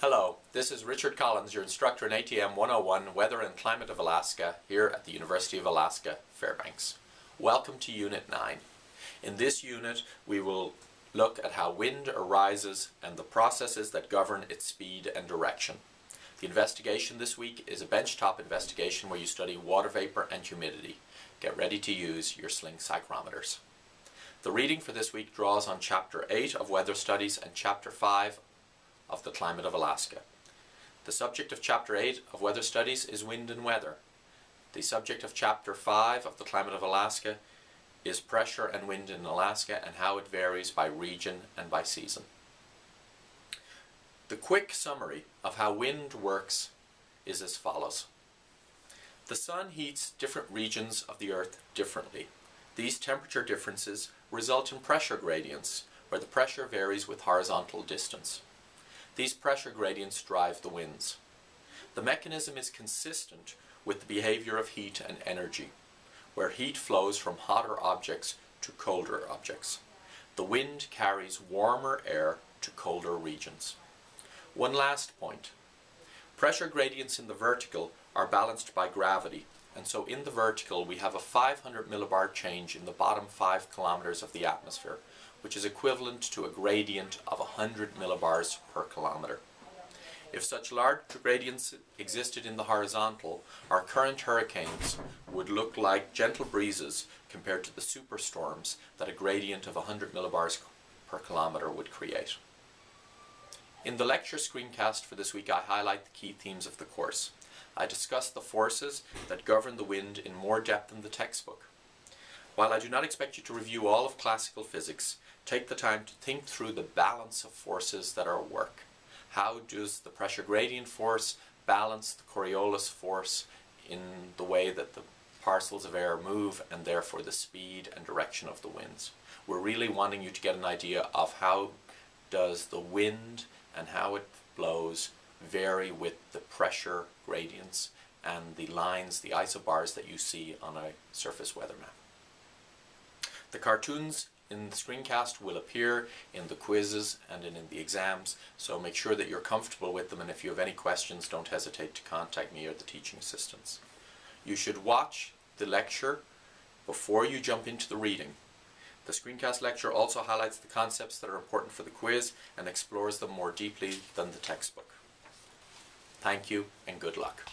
Hello, this is Richard Collins, your instructor in ATM 101, Weather and Climate of Alaska, here at the University of Alaska, Fairbanks. Welcome to Unit 9. In this unit, we will look at how wind arises and the processes that govern its speed and direction. The investigation this week is a benchtop investigation where you study water vapor and humidity. Get ready to use your sling psychrometers. The reading for this week draws on Chapter 8 of Weather Studies and Chapter 5 of the Climate of Alaska. The subject of Chapter 8 of Weather Studies is wind and weather. The subject of Chapter 5 of the Climate of Alaska is pressure and wind in Alaska and how it varies by region and by season. The quick summary of how wind works is as follows. The sun heats different regions of the Earth differently. These temperature differences result in pressure gradients, where the pressure varies with horizontal distance. These pressure gradients drive the winds. The mechanism is consistent with the behavior of heat and energy, where heat flows from hotter objects to colder objects. The wind carries warmer air to colder regions. One last point. Pressure gradients in the vertical are balanced by gravity, and so in the vertical we have a 500 millibar change in the bottom 5 kilometers of the atmosphere, which is equivalent to a gradient of 100 millibars per kilometer. If such large gradients existed in the horizontal, our current hurricanes would look like gentle breezes compared to the superstorms that a gradient of 100 millibars per kilometer would create. In the lecture screencast for this week, I highlight the key themes of the course. I discuss the forces that govern the wind in more depth than the textbook. While I do not expect you to review all of classical physics, take the time to think through the balance of forces that are at work. How does the pressure gradient force balance the Coriolis force in the way that the parcels of air move and therefore the speed and direction of the winds? We're really wanting you to get an idea of how does the wind and how it blows vary with the pressure gradients and the lines, the isobars that you see on a surface weather map. The cartoons in the screencast will appear in the quizzes and in the exams, so make sure that you're comfortable with them, and if you have any questions, don't hesitate to contact me or the teaching assistants. You should watch the lecture before you jump into the reading. The screencast lecture also highlights the concepts that are important for the quiz and explores them more deeply than the textbook. Thank you and good luck.